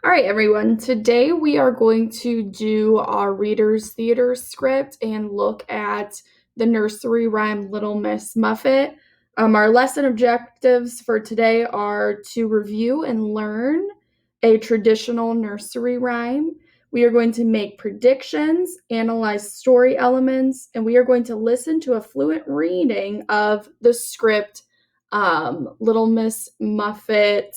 All right, everyone. Today we are going to do our Reader's Theater script and look at the nursery rhyme Little Miss Muffet. Our lesson objectives for today are to review and learn a traditional nursery rhyme. We are going to make predictions, analyze story elements, and we are going to listen to a fluent reading of the script, Little Miss Muffet.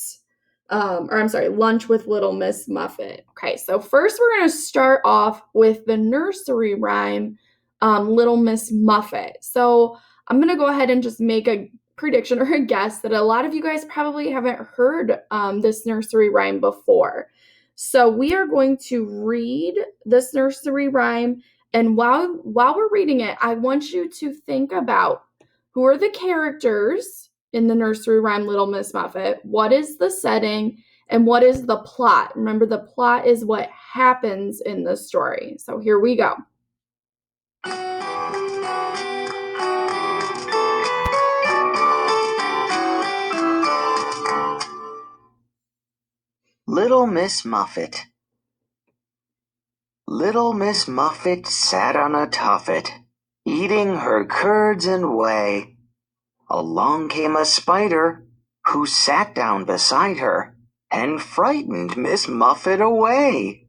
Lunch with Little Miss Muffet. Okay, so first we're going to start off with the nursery rhyme, Little Miss Muffet. So I'm going to go ahead and just make a prediction or a guess that a lot of you guys probably haven't heard this nursery rhyme before. So we are going to read this nursery rhyme, and while we're reading it, I want you to think about who are the characters in the nursery rhyme Little Miss Muffet, what is the setting, and what is the plot. Remember, the plot is what happens in the story. So here we go. Little Miss Muffet. Little Miss Muffet sat on a tuffet, eating her curds and whey. Along came a spider, who sat down beside her and frightened Miss Muffet away.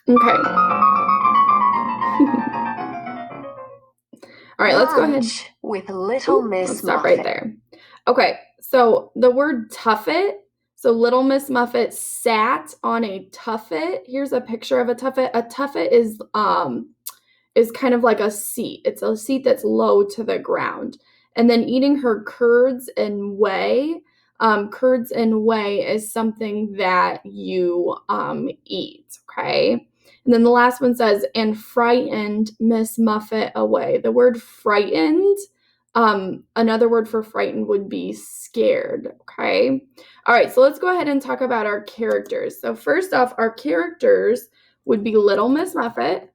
Okay. All right, let's go ahead. With Little Miss Let's stop Muffet. right there. Okay, so the word tuffet. So Little Miss Muffet sat on a tuffet. Here's a picture of a tuffet. A tuffet is kind of like a seat. It's a seat that's low to the ground. And then eating her curds and whey. Curds and whey is something that you eat, okay? And then the last one says, and frightened Miss Muffet away. The word frightened, another word for frightened would be scared, okay? All right, so let's go ahead and talk about our characters. So first off, our characters would be Little Miss Muffet,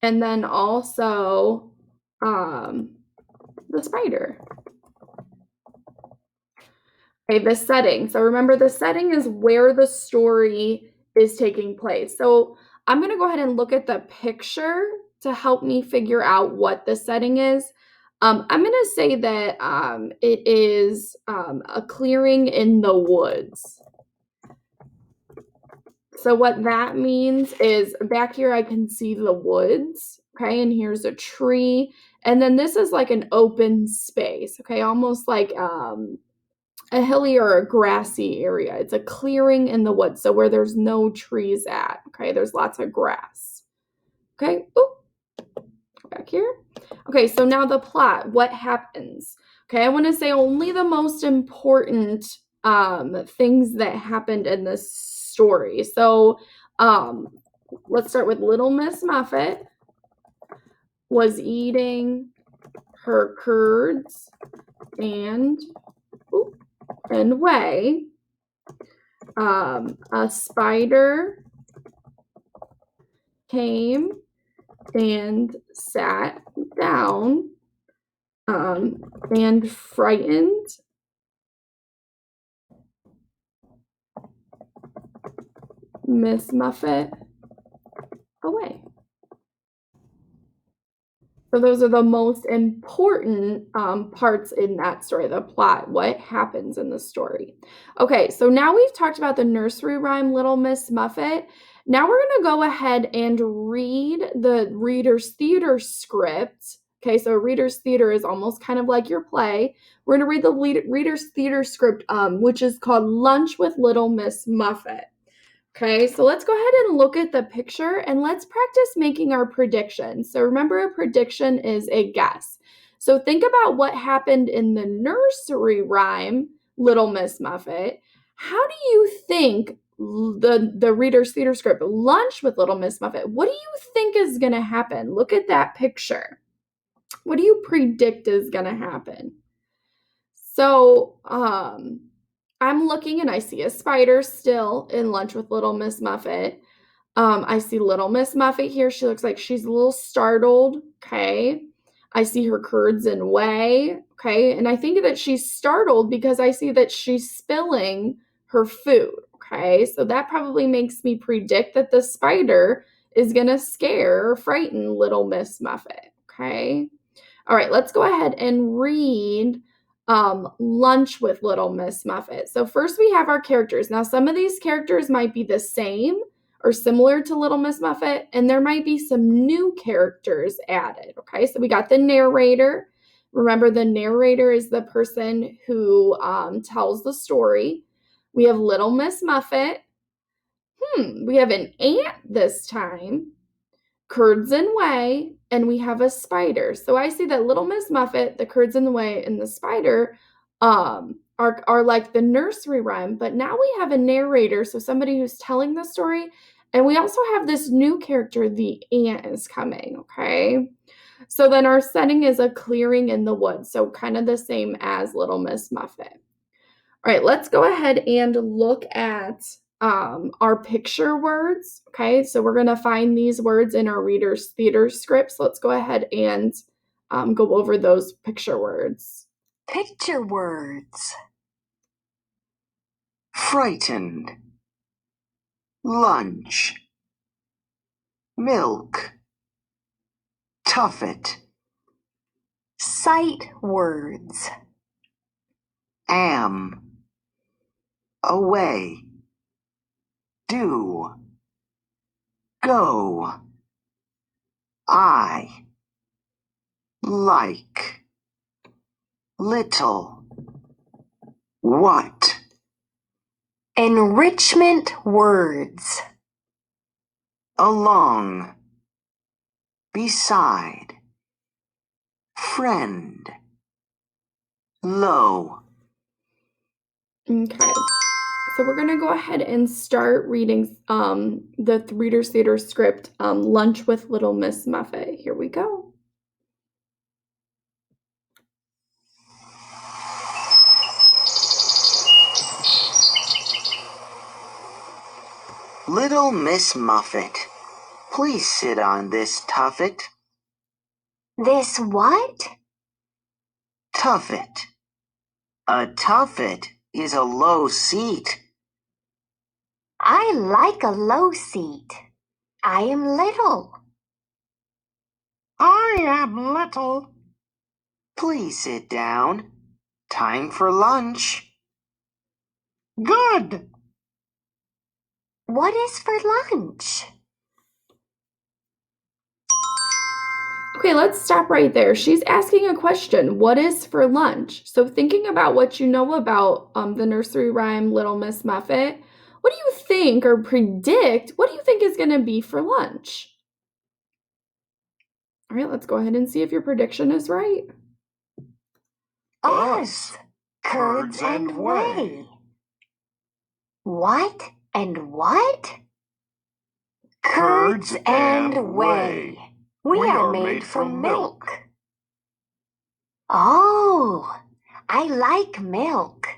and then also the spider. Okay, the setting. So remember, the setting is where the story is taking place. So I'm going to go ahead and look at the picture to help me figure out what the setting is. I'm going to say that it is a clearing in the woods. So what that means is back here I can see the woods, okay, and here's a tree, and then this is like an open space, okay, almost like a hilly or a grassy area. It's a clearing in the woods, so where there's no trees at, okay, there's lots of grass. Okay, back here. Okay, so now the plot, what happens? Okay, I want to say only the most important things that happened in this story. So let's start with Little Miss Muffet was eating her curds and whey. A spider came and sat down and frightened Miss Muffet away. So those are the most important parts in that story, the plot, what happens in the story. Okay, so now we've talked about the nursery rhyme Little Miss Muffet. Now we're going to go ahead and read the Reader's Theater script. Okay, so Reader's Theater is almost kind of like your play. We're going to read the Reader's Theater script, which is called Lunch with Little Miss Muffet. Okay, so let's go ahead and look at the picture and let's practice making our predictions. So remember, a prediction is a guess. So think about what happened in the nursery rhyme, Little Miss Muffet. How do you think the Reader's Theater script, Lunch with Little Miss Muffet, what do you think is going to happen? Look at that picture. What do you predict is going to happen? So, I'm looking and I see a spider still in Lunch with Little Miss Muffet. I see Little Miss Muffet here. She looks like she's a little startled, okay? I see her curds and whey, okay? And I think that she's startled because I see that she's spilling her food, okay? So that probably makes me predict that the spider is going to scare or frighten little Miss Muffet, okay? All right, let's go ahead and read Lunch with Little Miss Muffet. So first we have our characters. Now some of these characters might be the same or similar to Little Miss Muffet, and there might be some new characters added, okay? So we got the narrator. Remember, the narrator is the person who tells the story. We have Little Miss Muffet. We have an ant this time, curds and whey, and we have a spider. So I see that Little Miss Muffet, the curds and the whey, and the spider are like the nursery rhyme, but now we have a narrator, so somebody who's telling the story, and we also have this new character, the ant is coming, okay? So then our setting is a clearing in the woods, so kind of the same as Little Miss Muffet. All right, let's go ahead and look at our picture words. Okay, so we're going to find these words in our Reader's Theater script. So let's go ahead and go over those picture words. Picture words. Frightened. Lunch. Milk. Tuffet. Sight words. Am. Away. Do. Go. I. Like. Little. What. Enrichment words. Along. Beside. Friend. Low. Okay, so we're going to go ahead and start reading the Reader's Theater script, Lunch with Little Miss Muffet. Here we go. Little Miss Muffet, please sit on this tuffet. This what? Tuffet. A tuffet is a low seat. I like a low seat. I am little. I am little. Please sit down. Time for lunch. Good. What is for lunch? Okay, let's stop right there. She's asking a question. What is for lunch? So thinking about what you know about the nursery rhyme Little Miss Muffet, what do you think or predict? What do you think is going to be for lunch? All right, let's go ahead and see if your prediction is right. Us. Curds and whey. What and what? Curds and whey. We are made from milk. Oh, I like milk.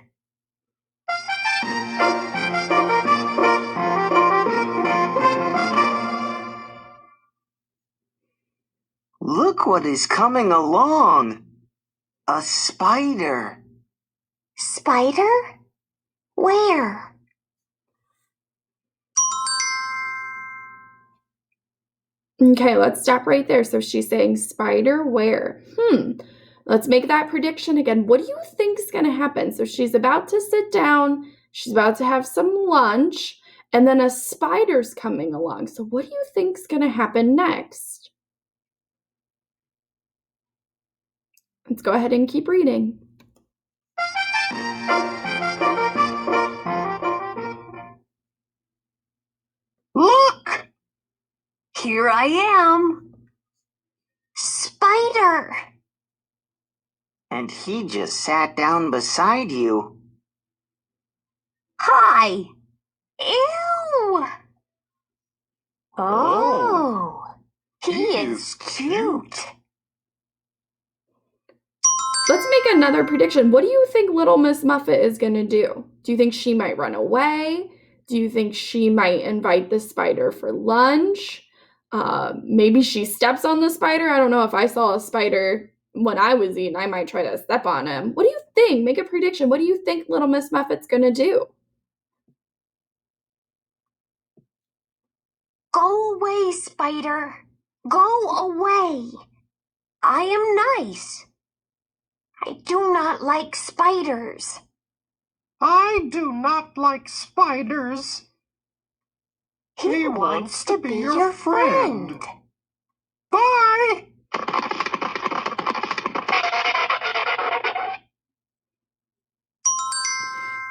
Look what is coming along. A spider. Spider? Where? Okay, let's stop right there. So she's saying spider where? Let's make that prediction again. What do you think is going to happen? So she's about to sit down. She's about to have some lunch. And then a spider's coming along. So what do you think is going to happen next? Let's go ahead and keep reading. Look! Here I am. Spider! And he just sat down beside you. Hi! Ew! Oh, he is cute. Let's make another prediction. What do you think Little Miss Muffet is going to do? Do you think she might run away? Do you think she might invite the spider for lunch? Maybe she steps on the spider. I don't know. If I saw a spider when I was eating, I might try to step on him. What do you think? Make a prediction. What do you think Little Miss Muffet's gonna do? Go away, spider. Go away. I am nice. I do not like spiders. I do not like spiders. He wants to be your friend. Bye!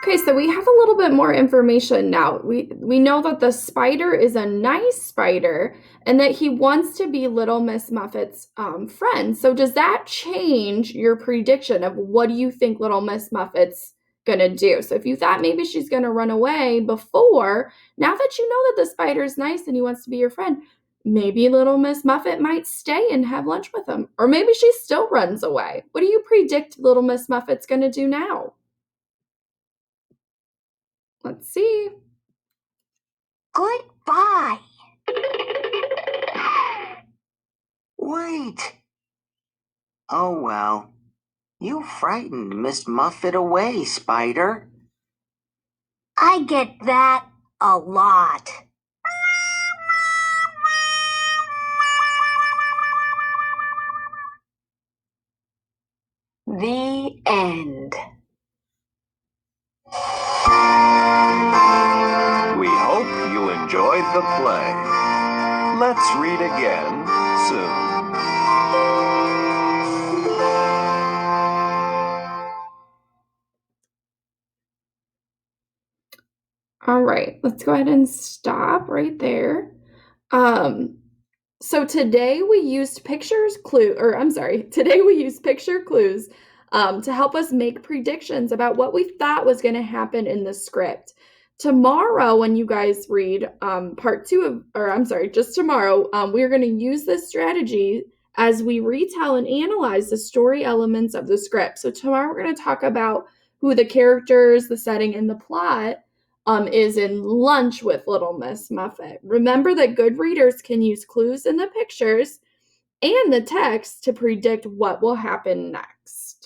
Okay, so we have a little bit more information now. We know that the spider is a nice spider and that he wants to be Little Miss Muffet's friend. So does that change your prediction of what do you think Little Miss Muffet's gonna do? So if you thought maybe she's gonna run away before, now that you know that the spider's nice and he wants to be your friend, maybe Little Miss Muffet might stay and have lunch with him. Or maybe she still runs away. What do you predict Little Miss Muffet's gonna do now? Let's see. Goodbye. Wait. Oh well. You frightened Miss Muffet away, Spider. I get that a lot. The end. We hope you enjoyed the play. Let's read again soon. All right, let's go ahead and stop right there. Um, so today we used today we used picture clues to help us make predictions about what we thought was going to happen in the script. Tomorrow, when you guys read part two of, or I'm sorry, just tomorrow, we're going to use this strategy as we retell and analyze the story elements of the script. So tomorrow we're going to talk about who the characters, the setting, and the plot is in Lunch with Little Miss Muffet. Remember that good readers can use clues in the pictures and the text to predict what will happen next.